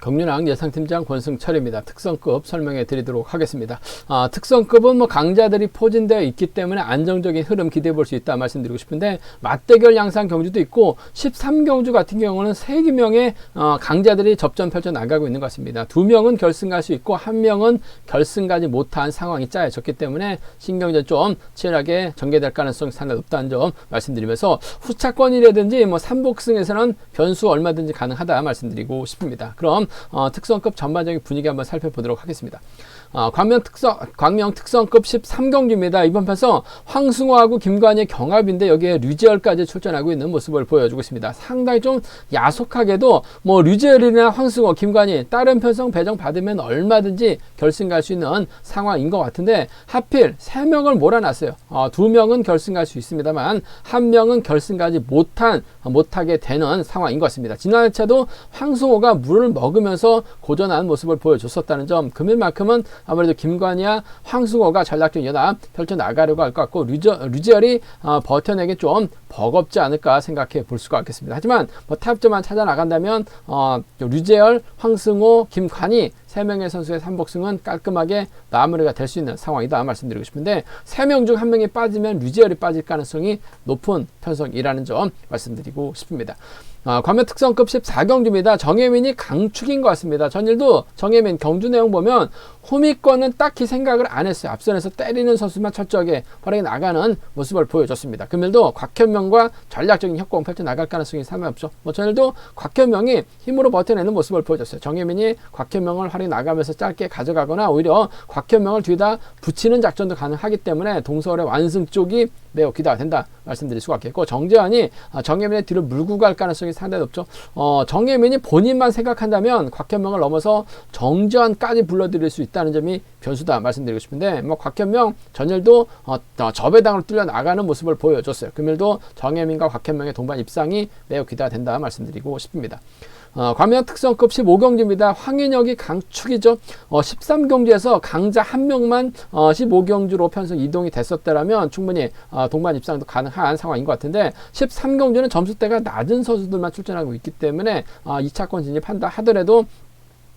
경륜왕 예상팀장 권승철입니다. 특성급 설명해 드리도록 하겠습니다. 특성급은 강자들이 포진되어 있기 때문에 안정적인 흐름 기대해 볼 수 있다 말씀드리고 싶은데, 맞대결 양상 경주도 있고 13경주 같은 경우는 3명의 강자들이 접전 펼쳐 나가고 있는 것 같습니다. 2명은 결승 갈 수 있고 1명은 결승 가지 못한 상황이 짜여졌기 때문에 신경전 좀 치열하게 전개될 가능성이 상당히 높다는 점 말씀드리면서, 후차권이라든지 3복승에서는 변수 얼마든지 가능하다 말씀드리고 싶습니다. 그럼 특성급 전반적인 분위기 한번 살펴보도록 하겠습니다. 광명 특성급 13경주입니다. 이번 편성 황승호하고 김관희의 경합인데 여기에 류재열까지 출전하고 있는 모습을 보여주고 있습니다. 상당히 좀 야속하게도 류재열이나 황승호, 김관희 다른 편성 배정 받으면 얼마든지 결승 갈 수 있는 상황인 것 같은데, 하필 3명을 몰아놨어요. 2명은 결승 갈 수 있습니다만 1명은 결승 가지 못하게 되는 상황인 것 같습니다. 지난 회차도 황승호가 물을 먹으면서 고전한 모습을 보여줬었다는 점, 금일만큼은 아무래도 김관희와 황승호가 전략적 연합 펼쳐나가려고 할 것 같고, 류재열이 버텨내기 좀 버겁지 않을까 생각해 볼 수가 있겠습니다. 하지만 타협점만 찾아 나간다면 류재열, 황승호, 김관희 3명의 선수의 3복승은 깔끔하게 마무리가 될 수 있는 상황이다 말씀드리고 싶은데, 3명 중 1명이 빠지면 류재열이 빠질 가능성이 높은 편성이라는 점 말씀드리고 싶습니다. 광명 특성급 14경주입니다. 정혜민이 강축인 것 같습니다. 전일도 정혜민 경주 내용 보면 후미권은 딱히 생각을 안 했어요. 앞선에서 때리는 선수만 철저하게 활약해 나가는 모습을 보여줬습니다. 금일도 곽현명과 전략적인 협공 펼쳐 나갈 가능성이 상당히 없죠. 전일도 곽현명이 힘으로 버텨내는 모습을 보여줬어요. 정혜민이 곽현명을 활약해 나가면서 짧게 가져가거나 오히려 곽현명을 뒤에다 붙이는 작전도 가능하기 때문에 동서울의 완승 쪽이 매우 기대가 된다 말씀드릴 수가 있겠고, 정재환이 정혜민의 뒤를 물고 갈 가능성이 상당히 높죠. 정혜민이 본인만 생각한다면 곽현명을 넘어서 정재환까지 불러들일 수 있다는 점이 변수다 말씀드리고 싶은데, 곽현명 전일도 저배당으로 뚫려 나가는 모습을 보여줬어요. 금일도 정혜민과 곽현명의 동반 입상이 매우 기대가 된다 말씀드리고 싶습니다. 광명 특성급 15경주입니다. 황인혁이 강축이죠. 13경주에서 강자 1명만 15경주로 편성 이동이 됐었더라면 충분히 동반 입상도 가능한 상황인 것 같은데, 13경주는 점수대가 낮은 선수들만 출전하고 있기 때문에 2차권 진입한다 하더라도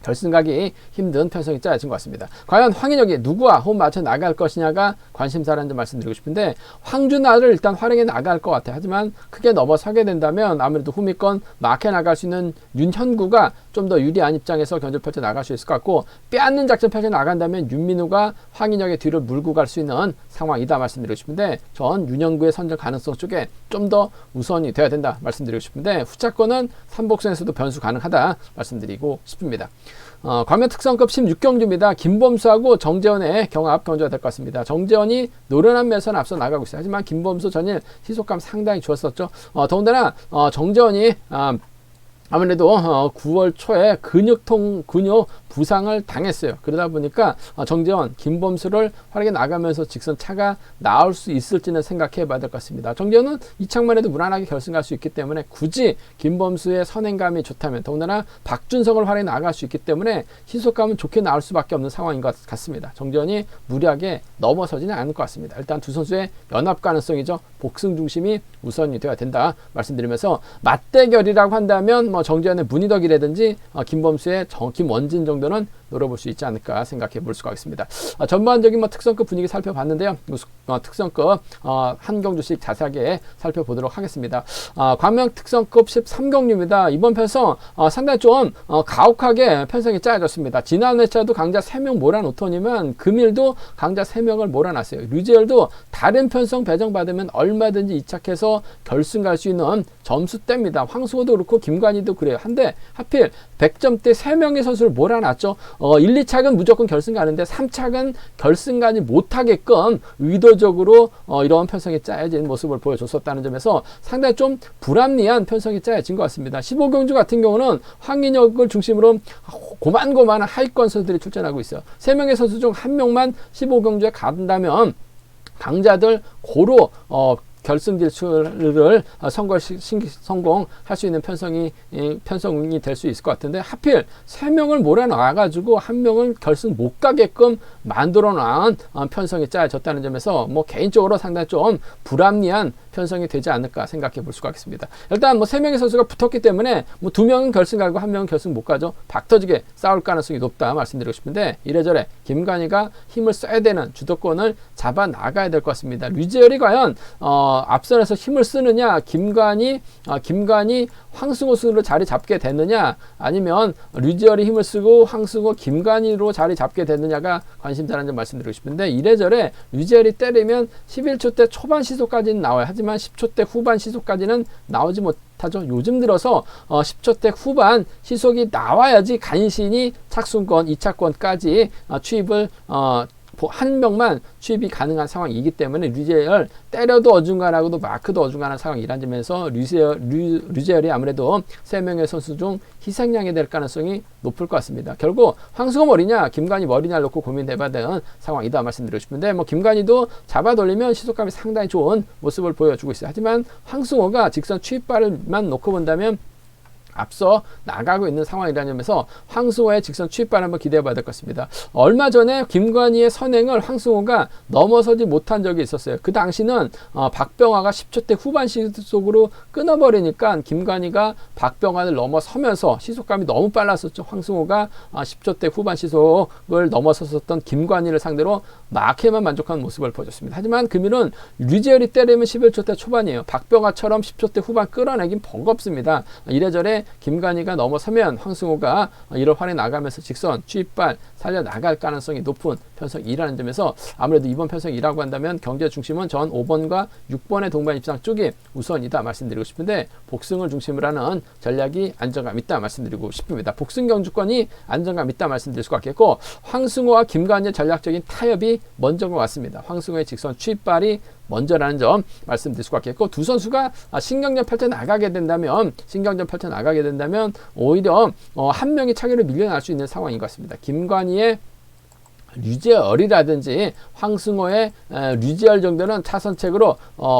결승 가기 힘든 편성이 짜여진 것 같습니다. 과연 황인혁이 누구와 호흡 맞춰 나갈 것이냐가 관심사라는 점 말씀드리고 싶은데, 황준하를 일단 활용해 나갈 것 같아요. 하지만 크게 넘어서게 된다면 아무래도 후미권 막혀 나갈 수 있는 윤현구가 좀 더 유리한 입장에서 견제를 펼쳐 나갈 수 있을 것 같고, 빼앗는 작전 펼쳐 나간다면 윤민우가 황인혁의 뒤를 물고 갈 수 있는 상황이다 말씀드리고 싶은데, 전 윤현구의 선정 가능성 쪽에 좀 더 우선이 되어야 된다 말씀드리고 싶은데, 후차권은 3복선에서도 변수 가능하다 말씀드리고 싶습니다. 광명 특성급 16경주입니다. 김범수하고 정재원의 경합 경주가 될 것 같습니다. 정재원이 노련한 면에서는 앞서 나가고 있어요. 하지만 김범수 전일 시속감 상당히 좋았었죠. 더군다나 정재원이 아무래도 9월 초에 근육 부상을 당했어요. 그러다 보니까 정재원, 김범수를 활약해 나가면서 직선 차가 나올 수 있을지는 생각해 봐야 될 것 같습니다. 정재원은 이창만 해도 무난하게 결승 갈 수 있기 때문에 굳이 김범수의 선행감이 좋다면, 더군다나 박준성을 활약해 나갈 수 있기 때문에 시속감은 좋게 나올 수밖에 없는 상황인 것 같습니다. 정재원이 무리하게 넘어서지는 않을 것 같습니다. 일단 두 선수의 연합 가능성이죠. 복승 중심이 우선이 되어야 된다 말씀드리면서, 맞대결이라고 한다면 정재원의 문희덕이라든지 김범수의 김원진 정도는 노려볼 수 있지 않을까 생각해 볼 수가 있습니다. 전반적인 특성급 분위기 살펴봤는데요. 특성급 한 경주씩 자세하게 살펴보도록 하겠습니다. 광명 특성급 13경주입니다. 이번 편성 상당히 좀 가혹하게 편성이 짜여졌습니다. 지난 회차도 강자 3명 몰아놓더니만 금일도 강자 3명을 몰아놨어요. 류재열도 다른 편성 배정받으면 얼마든지 이착해서 결승 갈 수 있는 점수대입니다. 황승호도 그렇고 김관희도 그래요. 한데 하필 100점대 3명의 선수를 몰아놨죠. 1, 2착은 무조건 결승 가는데 3착은 결승 가지 못하게끔 의도적으로 이런 편성이 짜여진 모습을 보여줬었다는 점에서 상당히 좀 불합리한 편성이 짜여진 것 같습니다. 15경주 같은 경우는 황인혁을 중심으로 고만고만한 하위권 선수들이 출전하고 있어요. 3명의 선수 중 1명만 15경주에 간다면 강자들 고루 결승 진출을 성공할 수 있는 편성이 될 수 있을 것 같은데, 하필 3명을 몰아놔가지고 1명은 결승 못 가게끔 만들어 놓은 편성이 짜여졌다는 점에서 개인적으로 상당히 좀 불합리한 편성이 되지 않을까 생각해 볼 수가 있습니다. 일단 뭐 3명의 선수가 붙었기 때문에 뭐 2명은 결승 가고 1명은 결승 못 가죠. 박터지게 싸울 가능성이 높다 말씀드리고 싶은데, 이래저래 김관희가 힘을 써야 되는 주도권을 잡아 나가야 될 것 같습니다. 류재열이 과연 앞선에서 힘을 쓰느냐, 김관희 황승호 순으로 자리 잡게 됐느냐, 아니면 류재열이 힘을 쓰고 황승호 김관희로 자리 잡게 됐느냐가 관심사라는 점 말씀드리고 싶은데, 이래저래 류재열이 때리면 11초 대 초반 시속까지는 나와요. 하지만 10초 대 후반 시속까지는 나오지 못하죠. 요즘 들어서 10초 대 후반 시속이 나와야지 간신히 착순권, 2차권까지 취입을 한 명만 취입이 가능한 상황이기 때문에 류재열 때려도 어중간하고도 마크도 어중간한 상황이란 점에서 류재열이 아무래도 3명의 선수 중 희생양이 될 가능성이 높을 것 같습니다. 결국 황승호 머리냐 김관희 머리냐를 놓고 고민해봐야 되는 상황이다 말씀드리고 싶은데, 뭐 김관희도 잡아 돌리면 시속감이 상당히 좋은 모습을 보여주고 있어요. 하지만 황승호가 직선 취입발만 놓고 본다면 앞서 나가고 있는 상황이라는 점에서 황승호의 직선 취입발 한번 기대해 봐야 될 것 같습니다. 얼마 전에 김관희의 선행을 황승호가 넘어서지 못한 적이 있었어요. 그 당시는 박병화가 10초대 후반 시속으로 끊어버리니까 김관희가 박병화를 넘어서면서 시속감이 너무 빨랐었죠. 황승호가 10초대 후반 시속을 넘어섰었던 김관희를 상대로 막해만 만족하는 모습을 보여줬습니다. 하지만 금일은 류재열이 때리면 11초대 초반이에요. 박병화처럼 10초대 후반 끌어내긴 버겁습니다. 이래저래 김관희가 넘어서면 황승호가 1월 활에 나가면서 직선 취입발 살려나갈 가능성이 높은 편성이라는 점에서 아무래도 이번 편성이라고 한다면 경제 중심은 전 5번과 6번의 동반 입상 쪽이 우선이다 말씀드리고 싶은데, 복승을 중심으로 하는 전략이 안정감 있다 말씀드리고 싶습니다. 복승 경주권이 안정감 있다 말씀드릴 수가 있겠고, 황승호와 김관희의 전략적인 타협이 먼저인 것 같습니다. 황승호의 직선 취입발이 먼저라는 점 말씀드릴 수가 있겠고, 두 선수가 신경전 펼쳐 나가게 된다면 오히려 한 명이 차기로 밀려날 수 있는 상황인 것 같습니다. 김관희의 류재열이라든지 황승호의 류재열 정도는 차선책으로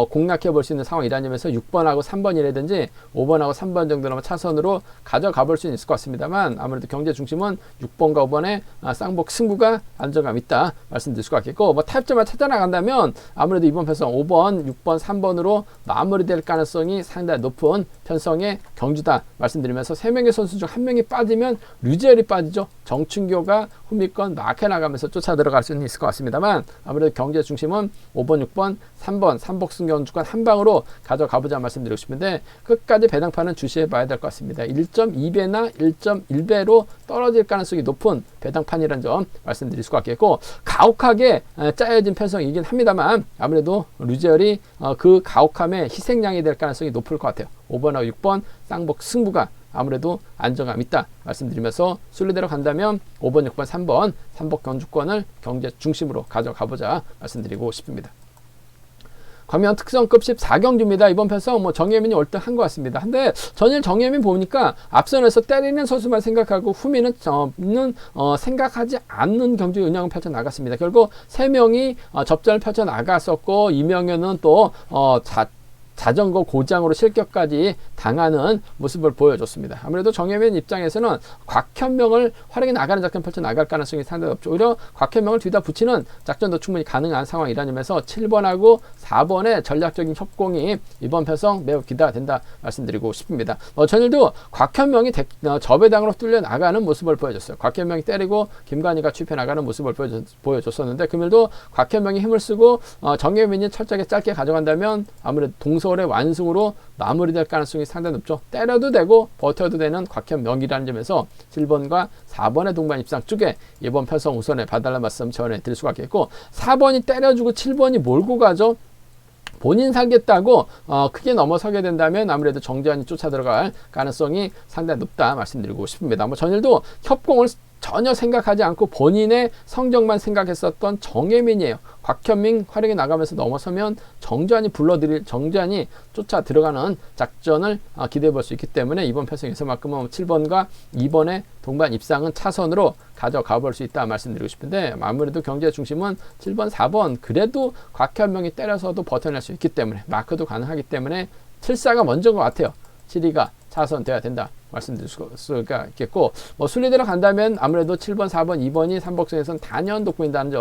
공략해 볼 수 있는 상황이라는 점에서 6번하고 3번이라든지 5번하고 3번 정도는 차선으로 가져가 볼 수는 있을 것 같습니다만, 아무래도 경제 중심은 6번과 5번의 쌍복 승부가 안정감 있다 말씀드릴 수가 있겠고, 뭐 타협점을 찾아 나간다면 아무래도 이번 편성 5번, 6번, 3번으로 마무리될 가능성이 상당히 높은 편성의 경주다 말씀드리면서, 3명의 선수 중 1명이 빠지면 류재열이 빠지죠. 정춘교가 후미권 막혀 나가면서 쫓아 들어갈 수는 있을 것 같습니다만, 아무래도 경제 중심은 5번, 6번, 3번, 삼복승 경주권 한 방으로 가져가보자 말씀드리고 싶은데, 끝까지 배당판은 주시해 봐야 될 것 같습니다. 1.2배나 1.1배로 떨어질 가능성이 높은 배당판이라는 점 말씀드릴 수가 있겠고, 가혹하게 짜여진 편성이긴 합니다만, 아무래도 류재열이 그 가혹함의 희생양이 될 가능성이 높을 것 같아요. 5번하고 6번 쌍복 승부가 아무래도 안정감 있다 말씀드리면서, 순리대로 간다면 5번, 6번, 3번 삼복 경주권을 경제 중심으로 가져가보자 말씀드리고 싶습니다. 과면 특성급 14경주입니다. 이번 편성 뭐 정예민이 월등한 것 같습니다. 근데 전일 정예민 보니까 앞선에서 때리는 선수만 생각하고 후미는 생각하지 않는 경주 운영을 펼쳐 나갔습니다. 결국 3명이 접전을 펼쳐 나갔었고, 이명현은 또 자전거 고장으로 실격까지 당하는 모습을 보여줬습니다. 아무래도 정예민 입장에서는 곽현명을 활용해 나가는 작전 펼쳐 나갈 가능성이 상당히 높죠. 오히려 곽현명을 뒤다 붙이는 작전도 충분히 가능한 상황이라는 점에서 7번하고 4번의 전략적인 협공이 이번 편성 매우 기대가 된다 말씀드리고 싶습니다. 전일도 곽현명이 저배당으로 뚫려 나가는 모습을 보여줬어요. 곽현명이 때리고 김관희가 취입해 나가는 모습을 보여줬었는데, 금일도 곽현명이 힘을 쓰고 정예민이 철저하게 짧게 가져간다면 아무래도 동서울의 완승으로 마무리될 가능성이 상당히 높죠. 때려도 되고 버텨도 되는 곽현명이라는 점에서 7번과 4번의 동반 입상 쪽에 이번 편성 우선에 봐달라는 말씀 전해드릴 수가 있겠고, 4번이 때려주고 7번이 몰고 가죠. 본인 살겠다고 크게 넘어서게 된다면 아무래도 정재환이 쫓아 들어갈 가능성이 상당히 높다 말씀드리고 싶습니다. 뭐 전일도 협공을 전혀 생각하지 않고 본인의 성적만 생각했었던 정예민이에요. 곽현민 활용해 나가면서 넘어서면 정재환이 쫓아 들어가는 작전을 기대해 볼 수 있기 때문에, 이번 편성에서만큼은 7번과 2번의 동반 입상은 차선으로 가져가 볼 수 있다 말씀드리고 싶은데, 아무래도 경제 중심은 7번, 4번 그래도 곽현명이 때려서도 버텨낼 수 있기 때문에, 마크도 가능하기 때문에 7사가 먼저인 것 같아요. 7위가 차선돼야 된다 말씀드릴 수가 있겠고, 뭐 순리대로 간다면 아무래도 7번, 4번, 2번이 삼복승에서는 단연 돋보인다는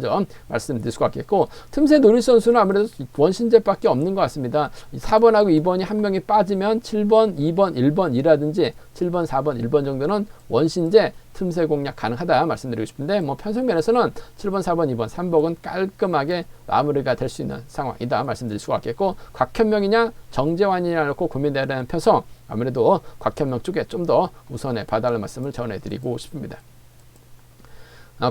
점 말씀드릴 수가 있겠고, 틈새 노릴 선수는 아무래도 원신재밖에 없는 것 같습니다. 4번하고 2번이 한 명이 빠지면 7번, 2번, 1번이라든지 7번, 4번, 1번 정도는 원신재 틈새 공략 가능하다 말씀드리고 싶은데, 뭐 편성면에서는 7번, 4번, 2번, 3번은 깔끔하게 마무리가 될 수 있는 상황이다 말씀드릴 수가 있겠고, 곽현명이냐 정재환이냐 놓고 고민돼야 되는 편성, 아무래도 곽현명 쪽에 좀 더 우선에 봐달라는 말씀을 전해드리고 싶습니다.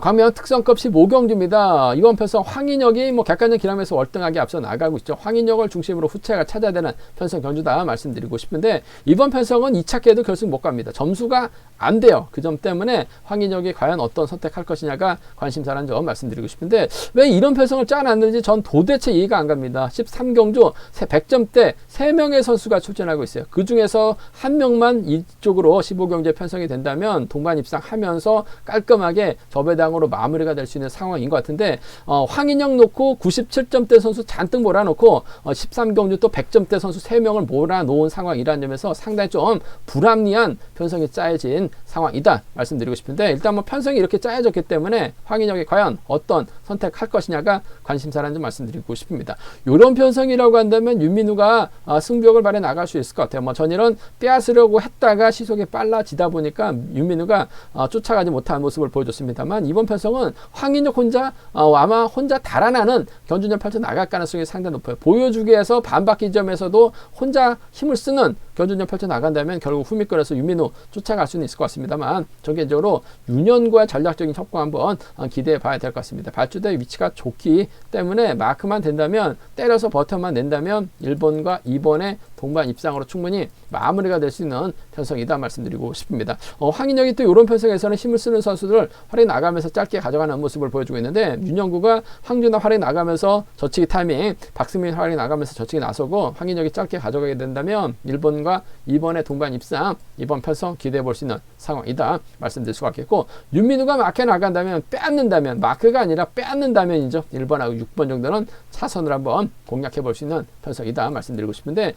광명 특성급 15경주입니다. 이번 편성 황인혁이 뭐 객관적 기량에서 월등하게 앞서 나가고 있죠. 황인혁을 중심으로 후체가 찾아야 되는 편성 경주다 말씀드리고 싶은데, 이번 편성은 2차계도 결승 못 갑니다. 점수가 안 돼요. 그 점 때문에 황인혁이 과연 어떤 선택할 것이냐가 관심사라는 점 말씀드리고 싶은데, 왜 이런 편성을 짜놨는지 전 도대체 이해가 안 갑니다. 13경주 100점대 3명의 선수가 출전하고 있어요. 그 중에서 한 명만 이쪽으로 15경주에 편성이 된다면 동반 입상하면서 깔끔하게 저배당으로 마무리가 될 수 있는 상황인 것 같은데, 황인혁 놓고 97점대 선수 잔뜩 몰아놓고 13경주 또 100점대 선수 3명을 몰아놓은 상황이라는 점에서 상당히 좀 불합리한 편성이 짜여진 상황이다 말씀드리고 싶은데, 일단 뭐 편성이 이렇게 짜여졌기 때문에 황인혁이 과연 어떤 선택할 것이냐가 관심사라는 점 말씀드리고 싶습니다. 이런 편성이라고 한다면 윤민우가 승부욕을 발휘해 나갈 수 있을 것 같아요. 뭐 전일은 빼앗으려고 했다가 시속이 빨라지다 보니까 윤민우가 쫓아가지 못한 모습을 보여줬습니다만, 이번 편성은 황인혁 혼자 아마 혼자 달아나는 견주전 펼쳐 나갈 가능성이 상당히 높아요. 보여주기 위해서 반바퀴 지점에서도 혼자 힘을 쓰는 견주전 펼쳐 나간다면 결국 후미권에서 윤민우 쫓아갈 수는 있을 것 같습니다만, 전개적으로 윤현과의 전략적인 협공 한번 기대해 봐야 될 것 같습니다. 발주대 위치가 좋기 때문에 마크만 된다면, 때려서 버텨만 낸다면 1번과 2번의 동반 입상으로 충분히 마무리가 될 수 있는 편성이다 말씀드리고 싶습니다. 황인혁이 또 이런 편성에서는 힘을 쓰는 선수들 활이 나가면서 짧게 가져가는 모습을 보여주고 있는데, 윤영구가 황준하 활이 나가면서 저치기 타이밍, 박승민 활이 나가면서 저치기 나서고 황인혁이 짧게 가져가게 된다면 1번과 2번의 동반 입상, 이번 편성 기대해 볼 수 있는 상황이다 말씀드릴 수가 있겠고, 윤민우가 마크에 나간다면 빼앗는다면, 마크가 아니라 빼앗는다면이죠. 1번하고 6번 정도는 차선을 한번 공략해 볼 수 있는 편성이다 말씀드리고 싶은데,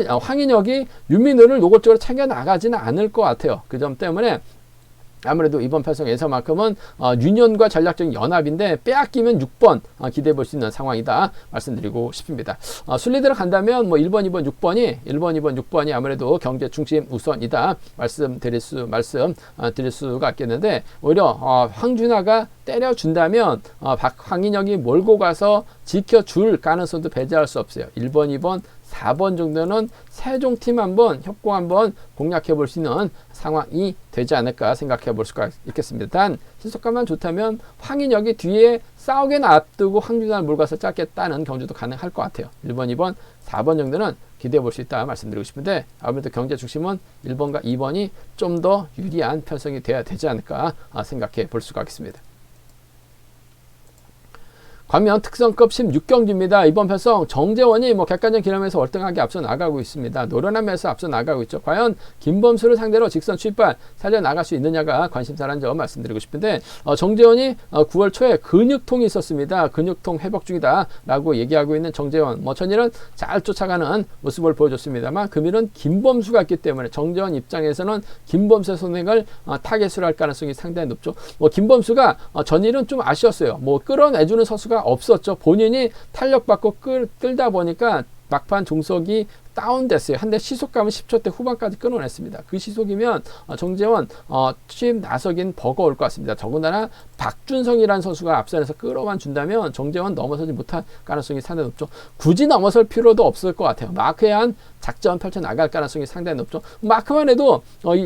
황인혁이 윤민우를 노골적으로 챙겨 나가지는 않을 것 같아요. 그 점 때문에 아무래도 이번 편성에서만큼은 윤현과 전략적인 연합인데, 빼앗기면 6번 기대해 볼 수 있는 상황이다 말씀드리고 싶습니다. 순리대로 간다면 뭐 1번, 2번, 6번이 2번, 아무래도 경제 중심 우선이다 말씀드릴 수가 있겠는데, 오히려 황준하가 때려준다면 황인혁이 몰고 가서 지켜줄 가능성도 배제할 수 없어요. 1번, 2번, 4번 정도는 세종팀 한번 협공 한번 공략해 볼 수 있는 상황이 되지 않을까 생각해 볼 수가 있겠습니다. 단 시속감만 좋다면 황인혁이 뒤에 싸우게 놔두고 황준하를 몰가서 짧겠다는 경주도 가능할 것 같아요. 1번, 2번, 4번 정도는 기대해 볼 수 있다 말씀드리고 싶은데, 아무래도 경제 중심은 1번과 2번이 좀 더 유리한 편성이 돼야 되지 않을까 생각해 볼 수가 있겠습니다. 광명 특성급 16경주입니다. 이번 편성 정재원이 뭐 객관적 기량에서 월등하게 앞서 나가고 있습니다. 노련함에서 앞서 나가고 있죠. 과연 김범수를 상대로 직선 출발 살려나갈 수 있느냐가 관심사라는 점 말씀드리고 싶은데, 정재원이 9월 초에 근육통이 있었습니다. 근육통 회복 중이다 라고 얘기하고 있는 정재원, 뭐 전일은 잘 쫓아가는 모습을 보여줬습니다만, 금일은 김범수가 있기 때문에 정재원 입장에서는 김범수의 선행을 타겟으로 할 가능성이 상당히 높죠. 뭐 김범수가 전일은 좀 아쉬웠어요. 뭐 끌어내주는 선수가 없었죠. 본인이 탄력받고 끌다 보니까 막판 종속이 다운됐어요. 한데 시속감은 10초대 후반까지 끊어냈습니다. 그 시속이면 정재원 취임 나서긴 버거울 것 같습니다. 더군다나 박준성이라는 선수가 앞선에서 끌어만 준다면 정재원 넘어서지 못할 가능성이 상당히 높죠. 굳이 넘어설 필요도 없을 것 같아요. 마크에 한 작전 펼쳐나갈 가능성이 상당히 높죠. 마크만 해도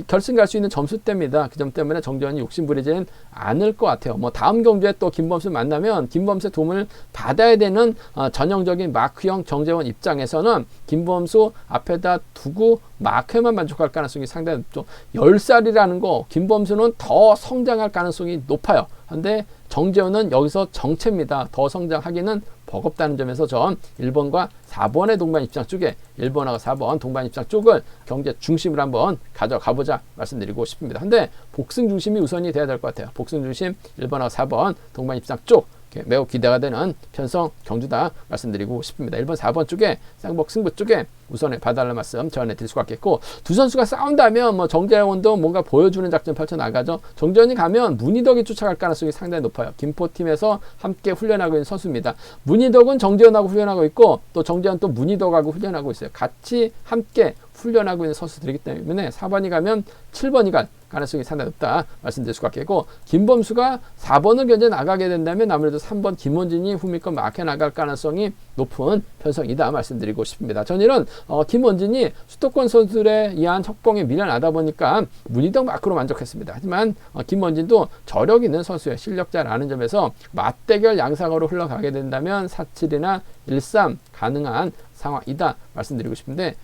결승 갈 수 있는 점수대입니다. 그 점 때문에 정재원이 욕심부리지는 않을 것 같아요. 뭐 다음 경주에 또 김범수 만나면 김범수의 도움을 받아야 되는 전형적인 마크형 정재원 입장에서는 김범수 앞에다 두고 마크에만 만족할 가능성이 상당히 높죠. 10살이라는 거, 김범수는 더 성장할 가능성이 높아요. 근데 정재원은 여기서 정체입니다. 더 성장하기는 버겁다는 점에서 전 1번과 4번의 동반 입장 쪽에 1번하고 4번 동반 입장 쪽을 경제 중심으로 한번 가져가보자 말씀드리고 싶습니다. 근데 복승 중심이 우선이 돼야 될 것 같아요. 복승 중심 1번하고 4번 동반 입장 쪽 매우 기대가 되는 편성 경주다 말씀드리고 싶습니다. 1번, 4번 쪽에 쌍복 승부 쪽에 우선에 봐달라는 말씀 전해드릴 수가 있겠고, 두 선수가 싸운다면 뭐 정재원도 뭔가 보여주는 작전 펼쳐나가죠. 정재원이 가면 문희덕이 쫓아갈 가능성이 상당히 높아요. 김포팀에서 함께 훈련하고 있는 선수입니다. 문희덕은 정재원하고 훈련하고 있고 또 정재원 또 문희덕하고 훈련하고 있어요. 같이 함께 훈련하고 있는 선수들이기 때문에 4번이 가면 7번이 갈 가능성이 상당히 높다 말씀드릴 수가 있겠고, 김범수가 4번을 견제 나가게 된다면 아무래도 3번 김원진이 후미권 막혀 나갈 가능성이 높은 편성이다 말씀드리고 싶습니다. 저는 김원진이 수도권 선수들에 의한 협공에 미련하다 보니까 문희덕 마크로 만족했습니다. 하지만 김원진도 저력 있는 선수의 실력자라는 점에서 맞대결 양상으로 흘러가게 된다면 4-7이나 1-3 가능한 상황이다 말씀드리고 싶은데,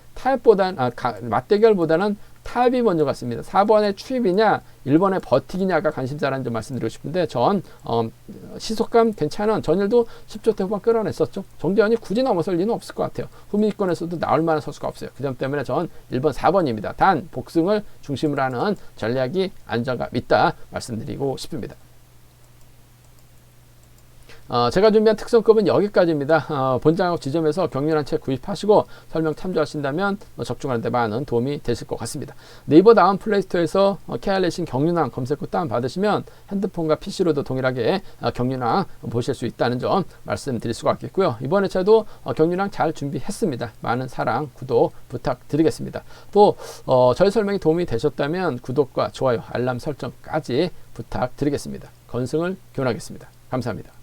맞대결보다는 타협이 먼저 같습니다. 4번의 추입이냐 1번의 버티기냐가 관심사라는 점 말씀드리고 싶은데, 전 시속감 괜찮은 전일도 10초 후반 끌어냈었죠. 정재원이 굳이 넘어설 리는 없을 것 같아요. 후미권에서도 나올 만한 선수가 없어요. 그 점 때문에 전 1번 4번입니다. 단 복승을 중심으로 하는 전략이 안정감 있다 말씀드리고 싶습니다. 제가 준비한 특성급은 여기까지입니다. 본장하고 지점에서 격렬한 책 구입하시고 설명 참조하신다면 적중하는 데 많은 도움이 되실 것 같습니다. 네이버 다운 플레이스토어에서 KR레이싱 경륜왕 검색 후 다운받으시면 핸드폰과 PC로도 동일하게 경륜왕 보실 수 있다는 점 말씀드릴 수가 있겠고요. 이번 회차도 경륜왕 잘 준비했습니다. 많은 사랑, 구독 부탁드리겠습니다. 또 저희 설명이 도움이 되셨다면 구독과 좋아요, 알람 설정까지 부탁드리겠습니다. 건승을 기원하겠습니다. 감사합니다.